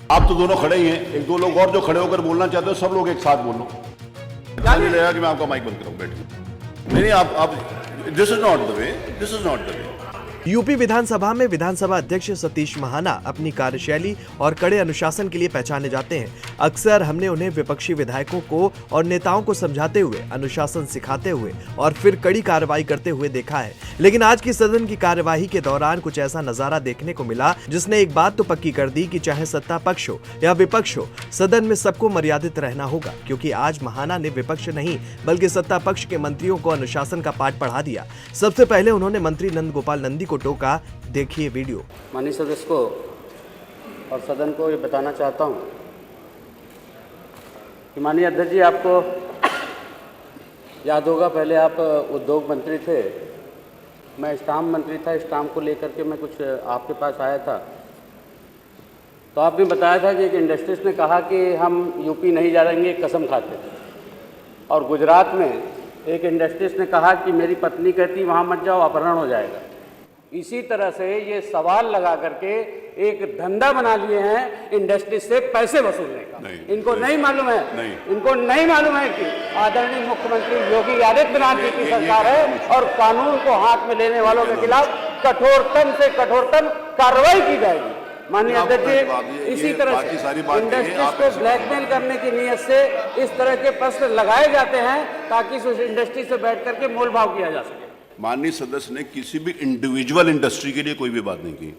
आप तो दोनों खड़े ही हैं, एक दो लोग और जो खड़े होकर बोलना चाहते हो सब लोग एक साथ बोल लो। अच्छा नहीं लगेगा कि मैं आपका माइक बंद करूं, बैठिए। नहीं आप this is not the way, this is not the way. UP विधानसभा में विधानसभा अध्यक्ष सतीश महाना अपनी कार्यशैली और कड़े अनुशासन के लिए पहचाने जाते हैं। अक्सर हमने उन्हें विपक्षी विधायकों को और नेताओं को समझाते हुए, अनुशासन सिखाते हुए और फिर कड़ी कार्रवाई करते हुए देखा है। लेकिन आज की सदन की कार्यवाही के दौरान कुछ ऐसा नजारा देखने को मिला जिसने एक बात तो पक्की कर दी कि चाहे सत्ता पक्ष हो या विपक्ष हो, सदन में सबको मर्यादित रहना होगा। क्योंकि आज महाना ने विपक्ष नहीं बल्कि सत्ता पक्ष के मंत्रियों को अनुशासन का पाठ पढ़ा दिया। सबसे पहले उन्होंने मंत्री नंद गोपाल नंदी को टोका। देखिए वीडियो। माननीय सदस्य को और सदन को ये बताना चाहता हूँ कि माननीय अध्यक्ष जी, आपको याद होगा पहले आप उद्योग मंत्री थे, मैं स्टाम्प मंत्री था। स्टाम्प को लेकर के मैं कुछ आपके पास आया था, तो आपने बताया था कि एक इंडस्ट्रिस्ट ने कहा कि हम यूपी नहीं जाएंगे, कसम खाते। और गुजरात में एक इंडस्ट्रिस्ट ने कहा कि मेरी पत्नी कहती वहाँ मत जाओ, अपहरण हो जाएगा। इसी तरह से ये सवाल लगा करके एक धंधा बना लिए हैं इंडस्ट्री से पैसे वसूलने का। इनको नहीं मालूम है, इनको नहीं मालूम है कि आदरणीय मुख्यमंत्री योगी आदित्यनाथ जी की सरकार है और कानून को हाथ में लेने वालों के खिलाफ कठोरतम से कठोरतम कार्रवाई की जाएगी। माननीय अध्यक्ष जी, इसी तरह से इंडस्ट्रीज को ब्लैकमेल करने की नीयत से इस तरह के प्रश्न लगाए जाते हैं ताकि उस इंडस्ट्री से बैठ करके मोल भाव किया जा सके। माननीय सदस्य ने किसी भी इंडिविजुअल इंडस्ट्री के लिए कोई भी बात नहीं की,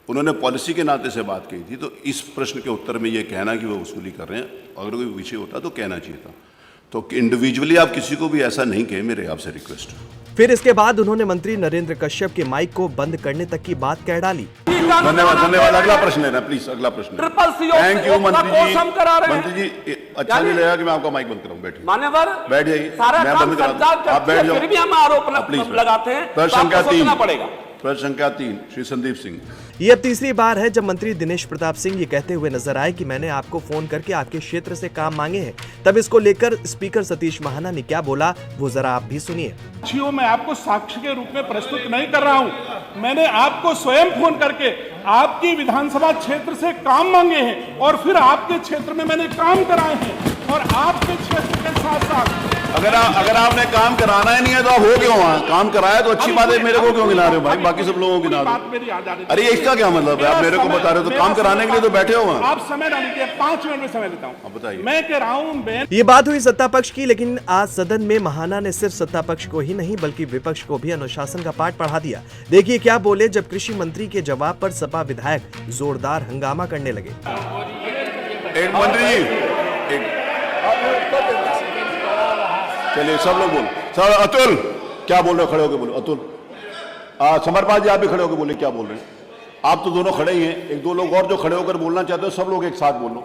उन्होंने पॉलिसी के नाते से बात की थी। तो इस प्रश्न के उत्तर में ये कहना कि वो वसूली कर रहे हैं, अगर कोई विषय होता तो कहना चाहिए था। तो इंडिविजुअली आप किसी को भी ऐसा नहीं कहे, मेरे आपसे रिक्वेस्ट। फिर इसके बाद उन्होंने मंत्री नरेंद्र कश्यप के माइक को बंद करने तक की बात कह डाली। धन्यवाद धन्यवाद। अगला प्रश्न है ना, प्लीज अगला प्रश्न। थैंक यू मंत्री जी। मंत्री जी, अच्छा नहीं लगेगा कि मैं आपका माइक बंद कराऊं, बैठिए। मान्यवर बैठ जाइए, मैं बंद करा, आप बैठ जाओ। फिर भी हम आरोप लगाते हैं, प्रश्न संख्या 3 पड़ेगा। प्रश्न संख्या 3 श्री संदीप सिंह। ये अब तीसरी बार है जब मंत्री दिनेश प्रताप सिंह ये कहते हुए नजर आए कि मैंने आपको फोन करके आपके क्षेत्र से काम मांगे हैं। तब इसको लेकर स्पीकर सतीश महाना ने क्या बोला वो जरा आप भी सुनिए। मैं आपको साक्ष्य के रूप में प्रस्तुत नहीं कर रहा हूं, मैंने आपको स्वयं फोन करके आपकी विधानसभा क्षेत्र से काम मांगे हैं और फिर आपके क्षेत्र में मैंने काम कराए हैं और आपके क्षेत्र के साथ साथ अगर आपने काम कराना ही नहीं है तो आप हो क्यों वहाँ? काम कराया तो अच्छी बात है, मेरे को क्यों गिना रहे हो भाई, बाकी सब लोगों को गिना रहे हो? अरे इसका क्या मतलब है? आप मेरे को बता रहे हो तो काम कराने के लिए तो बैठे हो वहाँ। आप समय डालिए, 5 मिनट में समय लेता हूँ, बताइए। मैं कह रहा हूँ ये बात हुई सत्ता पक्ष की, लेकिन आज सदन में महाना ने सिर्फ सत्ता पक्ष को ही नहीं बल्कि विपक्ष को भी अनुशासन का पाठ पढ़ा दिया। देखिए क्या बोले जब कृषि मंत्री के जवाब पर सपा विधायक जोरदार हंगामा करने लगे। एक मंत्री जी, चलिए सब लोग बोलो। सर अतुल क्या बोल रहे हो? खड़े होकर बोलो। अतुल, समरपाल जी आप भी खड़े होकर बोले, क्या बोल रहे हैं? आप तो दोनों खड़े ही हैं, एक दो लोग और जो खड़े होकर बोलना चाहते हो सब लोग एक साथ बोल लो।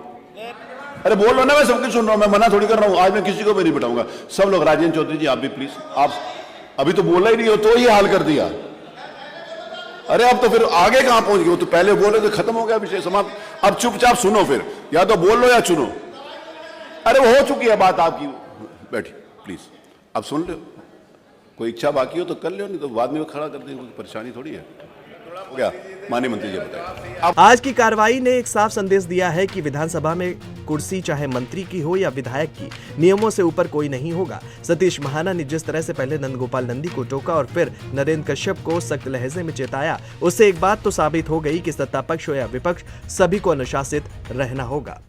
अरे बोल लो ना, मैं सबकी सुन रहा हूं, मैं मना थोड़ी कर रहा हूं। आज मैं किसी को भी नहीं बिठाऊंगा, सब लोग। राजेंद्र चौधरी जी आप भी प्लीज। आप अभी तो बोला ही नहीं हो तो ही हाल कर दिया। अरे अब तो फिर आगे कहां पहुंच गए? तो पहले बोले तो खत्म हो गया विषय, समाप्त। अब चुपचाप सुनो, फिर या तो बोल लो या सुनो। अरे वो हो चुकी है बात आपकी, बैठिए प्लीज। अब सुन लो, कोई इच्छा बाकी हो तो कर लो, नहीं तो बाद में खड़ा कर देंगे, परेशानी थोड़ी है। हो गया। माननीय मंत्री जी बताइए। आज की कार्रवाई ने एक साफ संदेश दिया है कि विधानसभा में कुर्सी चाहे मंत्री की हो या विधायक की, नियमों से ऊपर कोई नहीं होगा। सतीश महाना ने जिस तरह से पहले नंद गोपाल नंदी को टोका और फिर नरेंद्र कश्यप को सख्त लहजे में चेताया, उससे एक बात तो साबित हो गई कि सत्ता पक्ष हो या विपक्ष, सभी को अनुशासित रहना होगा।